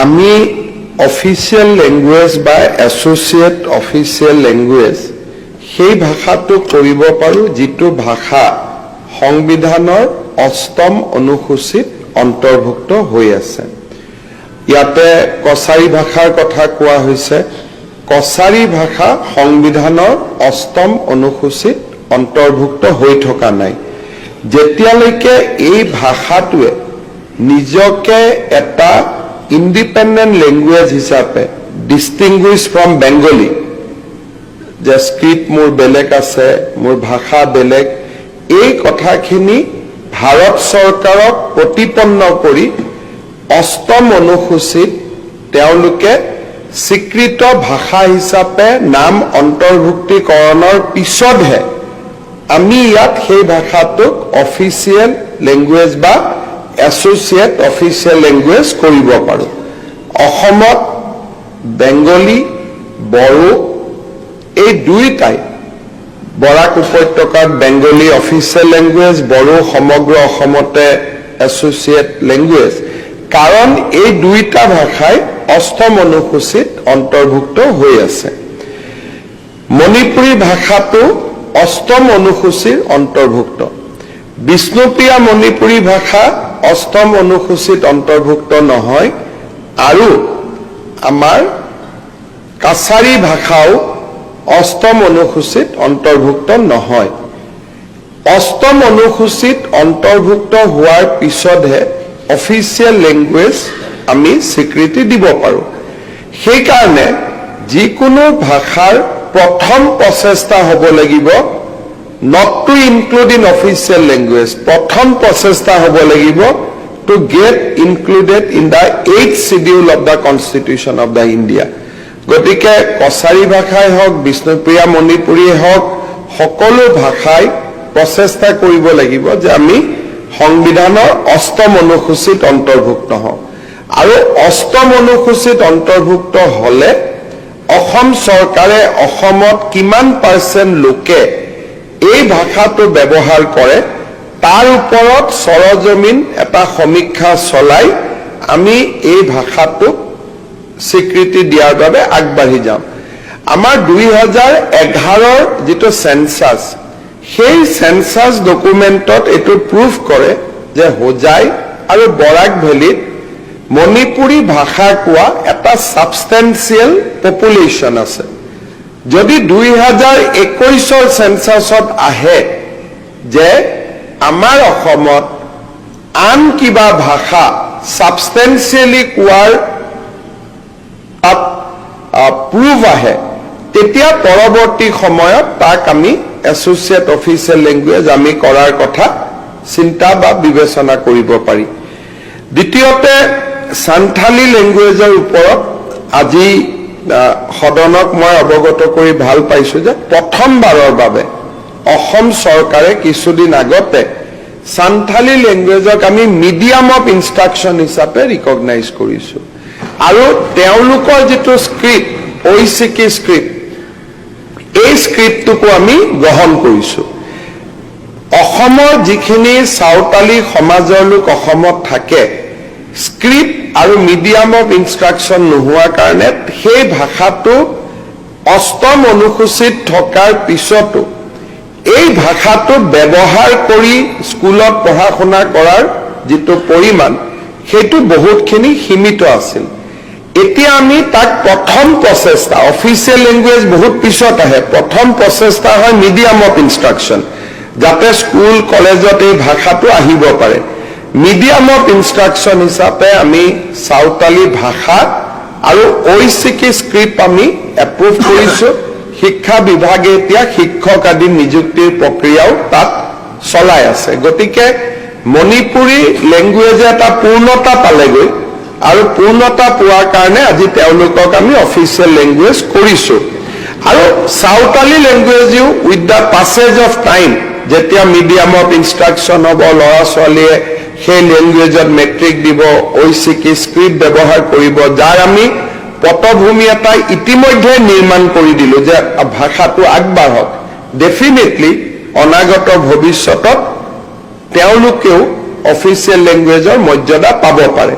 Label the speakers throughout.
Speaker 1: আমি official language বা associate official language সেই ভাষাটো কৰিব পাৰোঁ যিটো ভাষা সংবিধানৰ ৮ম অনুসূচীত অন্তৰ্ভুক্ত হৈ আছে। ইয়াতে কছাৰী ভাষাৰ কথা কোৱা হৈছে। কছাৰী ভাষা সংবিধানৰ ৮ম অনুসূচীত অন্তৰ্ভুক্ত হৈ থকা নাই। যেতিয়ালৈকে এই ভাষাটোৱে নিজকে এটা ইণ্ডিপেণ্ডেণ্ট লেংগুৱেজ হিচাপে ডিষ্টিংগুইছ ফ্ৰম বেংগলী, যে স্ক্ৰিপ্ট মোৰ বেলেগ আছে, মোৰ ভাষা বেলেগ, এই কথাখিনি ভাৰত চৰকাৰক প্ৰতিপন্ন কৰি ৮ম অনুসূচীত তেওঁলোকে স্বীকৃত ভাষা হিচাপে নাম অন্তৰ্ভুক্তিকৰণৰ পিছতহে আমি ইয়াত সেই ভাষাটোক অফিচিয়েল লেংগুৱেজ বা এছ'চিয়েট অফিচিয়েল লেংগুৱেজ কৰিব পাৰোঁ। অসমত বেংগলী, বড়ো এই দুইটাই, বৰাক উপত্যকাত বেংগলী অফিচিয়েল লেংগুৱেজ, বড়ো সমগ্ৰ অসমতে এছ'চিয়েট লেংগুৱেজ, কাৰণ এই দুইটা ভাষাই ৮ম অনুসূচীত অন্তৰ্ভুক্ত হৈ আছে। মণিপুৰী ভাষাটো ৮ম অনুসূচীৰ অন্তৰ্ভুক্ত। বিষ্ণুপ্ৰিয়া মণিপুৰী ভাষা ৮ম অনুসূচীত অন্তৰ্ভুক্ত নহয়, আৰু আমাৰ কাছাৰী ভাষাও ৮ম অনুসূচীত অন্তৰ্ভুক্ত নহয়। ৮ম অনুসূচীত অন্তৰ্ভুক্ত হোৱাৰ পিছতহে অফিচিয়েল লেংগুৱেজ আমি স্বীকৃতি দিব পাৰোঁ। সেইকাৰণে যিকোনো ভাষাৰ প্ৰথম প্ৰচেষ্টা হ'ব লাগিব not to include in official language, প্ৰথম প্ৰচেষ্টা হ'ব লাগিব to get included in the 8th schedule of the Constitution of the India. গতিকে কছাৰী ভাষাই হওক, বিষ্ণুপ্ৰিয়া মণিপুৰী হওক, সকলো ভাষাই প্ৰচেষ্টা কৰিব লাগিব যে আমি সংবিধানৰ ৮ম অনুসূচীত অন্তৰ্ভুক্ত হওঁ। আৰু ৮ম অনুসূচীত অন্তৰ্ভুক্ত হ'লে অসম চৰকাৰে অসমত কিমান % লোকে এই ভাষাটো ব্যৱহাৰ কৰে তাৰ ওপৰত সৰজমিন এটা সমীক্ষা চলাই আমি এই ভাষাটোক স্বীকৃতি দিয়াৰ বাবে আগবাঢ়ি যাম। আমাৰ ২০১১ৰ যিটো সেন্সাস, সেই সেন্সাস ডকুমেণ্টত এইটো প্ৰুফ কৰে যে হোজাই আৰু বৰাক ভেলীত মণিপুৰী ভাষা কোৱা এটা সাবষ্টেন্সিয়েল পপুলেশ্যন আছে। যদি ২০২১ৰ সেন্সাসত আহে যে আমাৰ অসমত আন কিবা ভাষা সাবষ্টেন্সিয়েলি কোৱাৰ প্ৰুফ আহে, তেতিয়া পৰৱৰ্তী সময়ত তাক আমি এছ'চিয়েট অফিচিয়েল লেংগুৱেজ আমি কৰাৰ কথা চিন্তা বা বিবেচনা কৰিব পাৰি। দ্বিতীয়তে সান্থালী লেংগুৱেজৰ ওপৰত আজি সদনক মই অৱগত কৰি ভাল পাইছোঁ যে প্ৰথমবাৰৰ বাবে অসম চৰকাৰে কিছুদিন আগতে সান্থালী লেংগুৱেজক আমি মিডিয়াম অফ ইনষ্ট্ৰাকশ্যন হিচাপে ৰিকগনাইজ কৰিছোঁ। আৰু তেওঁলোকৰ যিটো স্ক্ৰিপ্ট, ঐচিকি স্ক্ৰিপ্ট, এই স্ক্ৰিপ্টটোকো আমি গ্ৰহণ কৰিছোঁ। অসমৰ যিখিনি চাওতালী সমাজৰ লোক অসমত থাকে, স্ক্ৰিপ্ট আৰু মিডিয়াম অফ ইনষ্ট্ৰাকশ্যন নোহোৱাৰ কাৰণে সেই ভাষাটো ৮ম অনুসূচীত থকাৰ পিছতো এই ভাষাটো ব্যৱহাৰ কৰি স্কুলত পঢ়া শুনা কৰাৰ যিটো পৰিমাণ, সেইটো বহুতখিনি সীমিত আছিল। এতিয়া আমি তাক প্ৰথম প্ৰচেষ্টা, অফিচিয়েল লেংগুৱেজ বহুত পিছত আহে, প্ৰথম প্ৰচেষ্টা হয় মিডিয়াম অফ ইনষ্ট্ৰাকশ্যন, যাতে স্কুল কলেজত এই ভাষাটো আহিব পাৰে। মিডিয়াম অফ ইনষ্ট্ৰাকশ্যন হিচাপে আমি চাওতালী ভাষা আৰু ঐচিকি স্ক্ৰিপ্ট আমি এপ্ৰুভ কৰিছোঁ। শিক্ষা বিভাগে এতিয়া শিক্ষক আদি নিযুক্তিৰ প্ৰক্ৰিয়াও তাত চলাই আছে। গতিকে মণিপুৰী লেংগুৱেজে এটা পূৰ্ণতা পালেগৈ, আৰু পূৰ্ণতা পোৱাৰ কাৰণে আজি তেওঁলোকক আমি অফিচিয়েল লেংগুৱেজ কৰিছোঁ। আৰু চাওতালী লেংগুৱেজেও with the passage of time, যেতিয়া মিডিয়াম অফ ইনষ্ট্ৰাকশ্যন হ'ব, ল'ৰা ছোৱালীয়ে সেই লেংগুৱেজত মেট্ৰিক দিব, ঐচিকি স্ক্ৰিপ্ট ব্যৱহাৰ কৰিব, যাৰ আমি পটভূমি এটা ইতিমধ্যে নিৰ্মাণ কৰি দিলোঁ যে ভাষাটো আগবাঢ়ক। ডেফিনেটলি অনাগত ভৱিষ্যতত তেওঁলোকেও অফিচিয়েল লেংগুৱেজৰ মৰ্যাদা পাব পাৰে।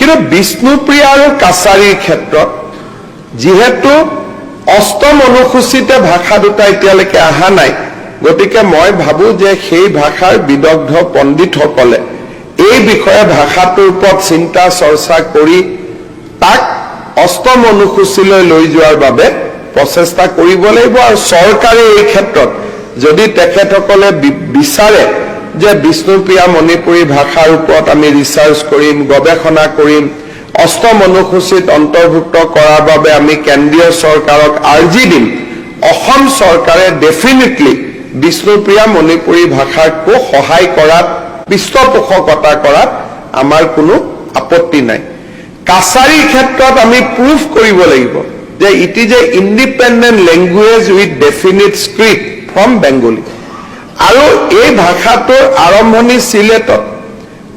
Speaker 1: কিন্তু বিষ্ণুপ্ৰিয়া আৰু কাছাৰীৰ ক্ষেত্ৰত যিহেতু অষ্টম অনুসূচিতে ভাষা দুটা এতিয়ালৈকে অহা নাই, গতিকে মই ভাবো যে সেই ভাষাৰ বিদগ্ধ পণ্ডিতসকলে এই বিষয়ে ভাষাটোৰ ওপৰত চিন্তা চৰ্চা কৰি তাক অষ্টম অনুসূচীলৈ লৈ যোৱাৰ বাবে প্ৰচেষ্টা কৰিব লাগিব। আৰু চৰকাৰে এই ক্ষেত্ৰত যদি তেখেতসকলে বিচাৰে যে বিষ্ণুপ্ৰিয়া মণিপুৰী ভাষাৰ ওপৰত আমি ৰিচাৰ্চ কৰিম, গৱেষণা কৰিম, অষ্টম অনুসূচিত অন্তৰ্ভুক্ত কৰাৰ বাবে আমি কেন্দ্ৰীয় চৰকাৰক আৰ্জি দিম, অসম চৰকাৰে ডেফিনেটলি বিষ্ণুপ্ৰিয়া মণিপুৰী ভাষাকো সহায় কৰাত, পৃষ্ঠপোষকতা কৰাত আমাৰ কোনো আপত্তি নাই। কাছাৰীৰ ক্ষেত্ৰত আমি প্ৰুফ কৰিব লাগিব যে it is a independent language with definite script from Bengali. আৰু এই ভাষাটোৰ আৰম্ভণি চিলেটত,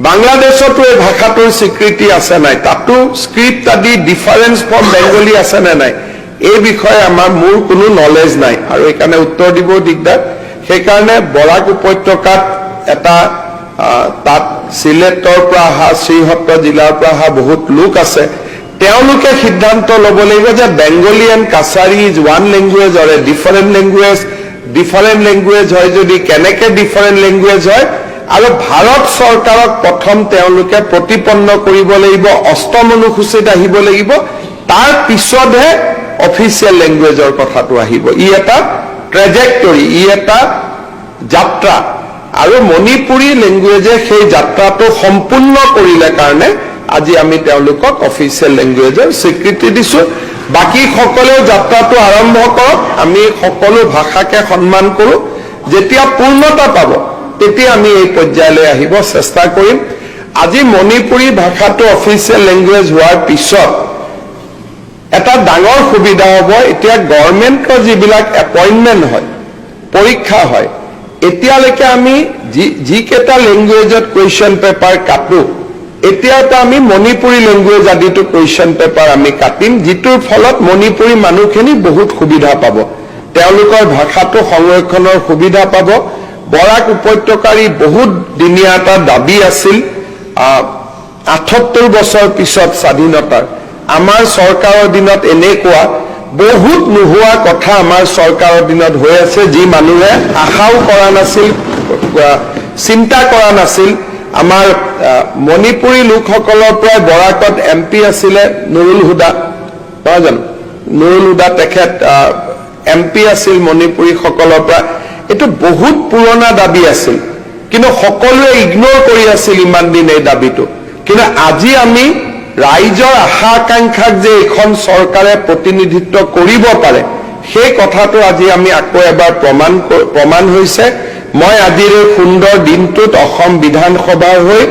Speaker 1: বাংলাদেশতো এই ভাষাটোৰ স্বীকৃতি আছে নাই, তাতো স্ক্ৰিপ্ট আদি ডিফাৰেঞ্চ ফ্ৰম বেংগলী আছে নে নাই, এই বিষয়ে মোৰ কোনো নলেজ নাই আৰু এইকাৰণে উত্তৰ দিব দিগদাৰ। সেইকাৰণে বৰাক উপত্যকাত এটা তাত চিলেটৰ পৰা অহা, শ্ৰীহট্ট জিলাৰ পৰা অহা বহুত লোক আছে, তেওঁলোকে সিদ্ধান্ত ল'ব লাগিব যে Bengali and Kachari is one language or a different language. Different language হয় যদি কেনেকে ডিফাৰেণ্ট লেংগুৱেজ হয়, আৰু ভাৰত চৰকাৰক প্ৰথম তেওঁলোকে প্ৰতিপন্ন কৰিব লাগিব, অষ্টম অনুসূচিত আহিব লাগিব, তাৰ পিছতহে অফিচিয়েল লেংগুৱেজৰ কথাটো আহিব। ই এটা ট্ৰেজেক্টৰী, ই এটা যাত্ৰা, আৰু মণিপুৰী লেংগুৱেজে সেই যাত্ৰাটো সম্পূৰ্ণ কৰিলে কাৰণে আজি আমি তেওঁলোকক অফিচিয়েল লেংগুৱেজৰ স্বীকৃতি দিছো। বাকী সকলেও যাত্ৰাটো আৰম্ভ কৰক, আমি সকলো ভাষাকে সন্মান কৰো, যেতিয়া পূৰ্ণতা পাব তেতিয়া আমি এই পৰ্যায়লৈ আহিব চেষ্টা কৰিম। আজি মণিপুৰী ভাষাটো অফিচিয়েল লেংগুৱেজ হোৱাৰ পিছত এটা ডাঙৰ সুবিধা হ'ব, এতিয়া গভৰ্ণমেণ্টৰ যিবিলাক এপইণ্টমেণ্ট হয়, পৰীক্ষা হয়, এতিয়ালৈকে আমি যিকেইটা লেংগুৱেজত কুৱেশ্যন পেপাৰ কাটো, এতিয়াতো আমি মণিপুৰী লেংগুৱেজ আদিতো কুৱেশ্যন পেপাৰ আমি কাটিম, যিটোৰ ফলত মণিপুৰী মানুহখিনি বহুত সুবিধা পাব, তেওঁলোকৰ ভাষাটো সংৰক্ষণৰ সুবিধা পাব। বৰাক উপত্যকাৰ বহুত দিনীয়া এটা দাবী আছিল, ৭৮ বছৰ পিছত স্বাধীনতাৰ আমাৰ চৰকাৰৰ দিনত এনেকুৱা বহুত নোহোৱা কথা আমাৰ চৰকাৰৰ দিনত হৈ আছে, যি মানুহে আশাও কৰা নাছিল, চিন্তা কৰা নাছিল। আমাৰ মণিপুৰী লোকসকলৰ পৰাই বৰাকত MP আছিলে নুৰুল হুদা, নহয় জানো? নুৰুল হুদা তেখেত MP আছিল মণিপুৰীসকলৰ পৰা। এইটো বহুত পুৰণা দাবী আছিল, কিন্তু সকলোৱে ইগনোৰ কৰি আছিল ইমান দিন এই দাবীটো। কিন্তু আজি আমি ৰাইজৰ আশা আকাংক্ষাক যে এইখন চৰকাৰে প্ৰতিনিধিত্ব কৰিব পাৰে, সেই কথাটো আজি আমি আকৌ এবাৰ প্ৰমাণ হৈছে। মই আজিৰ এই সুন্দৰ দিনটোত অসম বিধানসভাৰ হৈ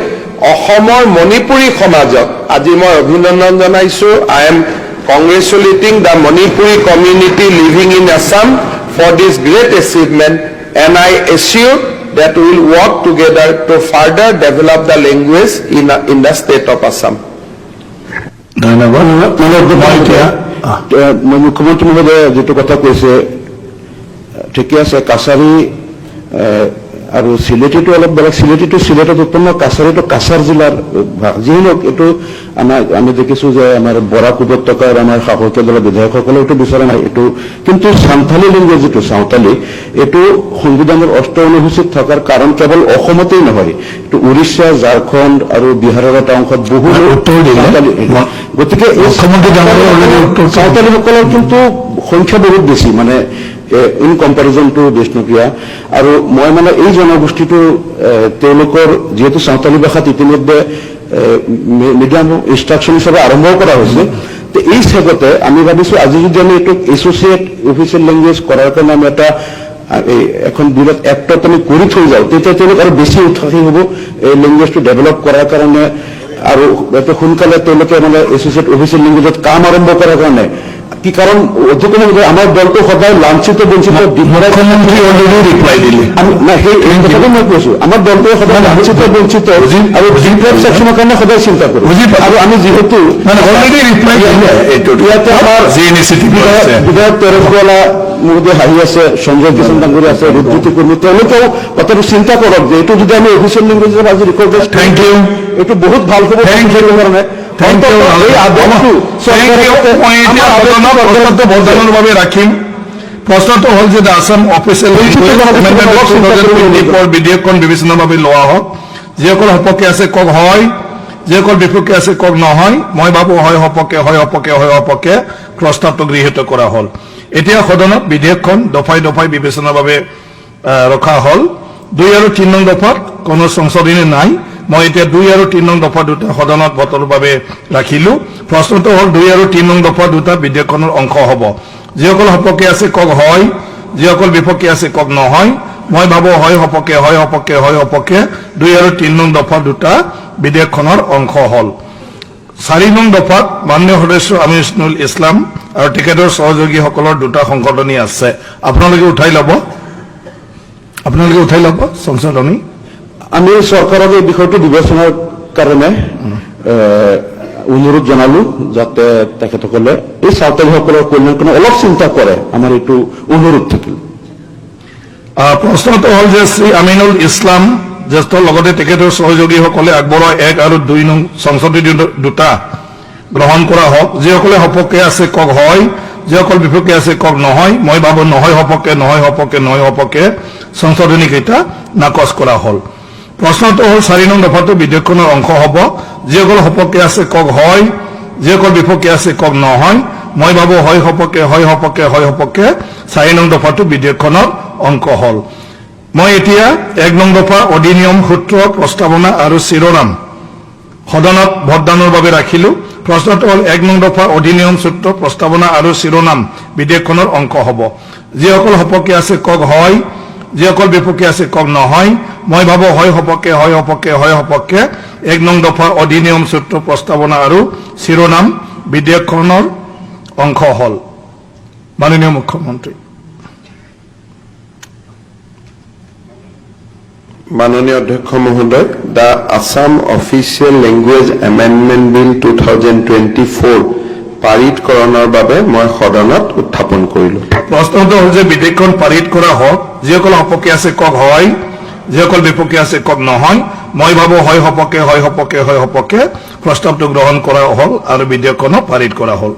Speaker 1: অসমৰ মণিপুৰী সমাজক আজি মই অভিনন্দন জনাইছো। I am congratulating the Manipuri community living in Assam for this great achievement, and I assure that we will work together to further develop the language in the state of Assam.
Speaker 2: মুখ্যমন্ত্ৰী মহোদয়ে যিটো কথা কৈছে ঠিকে আছে। কাছাৰী আৰু চিলেটিটো অলপ বেলেগ। চিলেটিটো চিলেটত উৎপন্ন, কাছাৰীটো কাছাৰ জিলাৰ যিয়ে নহওক, এইটো আমি দেখিছো যে আমাৰ বৰাক উপত্যকাৰ আমাৰ শাসকীয় দলৰ বিধায়কসকলে এইটো বিচৰা নাই এইটো। কিন্তু সান্থালী লেংগুৱেজ যিটো সাঁওতালী, এইটো সংবিধানৰ ৮ অনুসূচীত থকাৰ কাৰণ কেৱল অসমতেই নহয়, এইটো উৰিষ্যা, ঝাৰখণ্ড আৰু বিহাৰৰ এটা অংশত বহু গতিকে সাঁওতালীসকলৰ কিন্তু সংখ্যা বহুত বেছি, মানে ইন কম্পেৰিজন টু বিষ্ণুপ্ৰিয়া। আৰু মই মানে এই জনগোষ্ঠীটো তেওঁলোকৰ যিহেতু সাঁওতালী ভাষাত ইতিমধ্যে মিডিয়াম ইনষ্ট্ৰাকশ্যন হিচাপে আৰম্ভ কৰা হৈছে, তো এই হিচাপতে আমি ভাবিছো আজি যদি আমি এইটোক এছ'চিয়েট অফিচিয়েল লেংগুৱেজ কৰাৰ কাৰণে আমি এটা এখন বিৰাট এক্টত আমি কৰি থৈ যাওঁ, তেতিয়া তেওঁলোক আৰু বেছি উৎসাহী হ'ব এই লেংগুৱেজটো ডেভেলপ কৰাৰ কাৰণে, আৰু এত সোনকালে তেওঁলোকে মানে এছ'চিয়েট অফিচিয়েল লেংগুৱেজত কাম আৰম্ভ কৰাৰ কাৰণে। কি কাৰণ অধিকনে আমাৰ দলটো সদায় লাঞ্ছিত বঞ্চিত ৰিপ্লাই দিলে সেই কথাটো মই কৈছো, আমাৰ দলটোৱে সদায় লাঞ্ছিত বঞ্চিত আৰু ডিপ্ৰাইভ ছেকশ্যনৰ কাৰণে সদায় চিন্তা কৰো। আৰু আমি যিহেতু ইয়াতে আমাৰ বিধায়ক তেৰেছৱালা মহোদয় হাঁহি আছে, সঞ্জয় কিষণ ডাঙৰীয়া আছে, ৰূপজ্যোতি কৰ্মী, তেওঁলোকেও কথাটো চিন্তা কৰক যে এইটো যদি আমি অফিচিয়েল লেংগুৱেজ আজি ৰেকৰ্ড, এইটো বহুত ভাল হ'ব কাৰণে।
Speaker 3: Thank you.
Speaker 2: এই আদেশটো
Speaker 3: মই এতিয়া সদনত প্ৰশ্নটো ভোটদানৰ বাবে ৰাখিম প্ৰশ্নটো হ'ল যে আসাম অফিচিয়েল বিধেয়কখন বিবেচনাৰ বাবে লোৱা হওক যিসকল সপক্ষে আছে কওক হয় যিসকল বিপক্ষে আছে কওক নহয় মই ভাবো হয় সপক্ষে প্ৰস্তাৱটো গৃহীত কৰা হ'ল এতিয়া সদনত বিধেয়কখন দফাই দফাই বিবেচনাৰ বাবে ৰখা হ'ল 2 আৰু 3 নং দফাত কোনো সংশোধনী নাই মই এতিয়া 2 আৰু 3 নং দফা দুটা সদনত ভোটৰ বাবে ৰাখিলো প্ৰশ্নটো হ'ল 2 আৰু 3 নং দফা দুটা বিধেয়কখনৰ অংশ হ'ব যিসকল সপক্ষে আছে কক হয় যিসকল বিপক্ষে আছে কক নহয় মই ভাবো হয় সপক্ষে 2 আৰু 3 নং দফা দুটা বিধেয়কখনৰ অংশ হ'ল 4 নং দফাত মাননীয় সদস্য আমিনুল ইছলাম আৰু টিকেটৰ সহযোগীসকলৰ দুটা সংশোধনী আছে আপোনালোকে উঠাই ল'ব সংশোধনী
Speaker 2: আমি চৰকাৰক এই বিষয়টো বিবেচনাৰ কাৰণে অনুৰোধ জনালো যাতে তেখেতসকলে এই সাঁওতালীসকলৰ কল্যাণৰ অলপ চিন্তা কৰে আমাৰ এইটো অনুৰোধ থাকিল
Speaker 3: প্ৰশ্নটো হ'ল যে শ্ৰী আমিনুল ইছলাম জ্যেষ্ঠ লগতে টিকেটৰ সহযোগীসকলে আগবঢ়োৱা 1 আৰু 2 নং সংশোধনী দুটা গ্ৰহণ কৰা হওক যিসকলে সপক্ষে আছে কক হয় যিসকল বিপক্ষে আছে কক নহয় মই ভাবো নহয় সপক্ষে সংশোধনী কেইটা নাকচ কৰা হ'ল প্ৰশ্নটো হ'ল 4 নং দফাটো বিধেয়কখনৰ অংশ হ'ব যিসকল সপক্ষে আছে কক হয় যিসকল বিপক্ষে আছে কক নহয় মই ভাবো হয় সপক্ষে 4 নং দফাটো বিধেয়কখনৰ অংশ হ'ল মই এতিয়া 1 নং দফা অধিনিয়ম সূত্ৰ প্ৰস্তাৱনা আৰু শিৰোনাম সদনত ভোটদানৰ বাবে ৰাখিলো প্ৰশ্নটো হ'ল 1 নং দফা অধিনিয়ম সূত্ৰ প্ৰস্তাৱনা আৰু শিৰোনাম বিধেয়কখনৰ অংশ হ'ব যিসকল সপক্ষে আছে কক হয় যিসকল বিপক্ষে আছে কক নহয় মই ভাবো হয় সপক্ষে 1 নং দফা অধিনিয়ম সূত্ৰ প্ৰস্তাৱনা আৰু শিৰোনাম বিধেয়কখনৰ অংশ হ'ল মাননীয় মুখ্যমন্ত্ৰী
Speaker 1: মাননীয় অধ্যক্ষ মহোদয় the Assam official language amendment bill 2024 পাৰিতকৰণৰ বাবে মই সদনত উত্থাপন কৰিলো
Speaker 3: প্ৰশ্নটো হ'ল যে বিধেয়কখন পাৰিত কৰা হওক যিসকল সপক্ষে আছে কক হয় যিসকল বিপক্ষে আছে কক নহয় মই ভাবো হয় সপক্ষে প্ৰস্তাৱটো গ্ৰহণ কৰা হ'ল আৰু বিধেয়কখনো পাৰিত কৰা হ'ল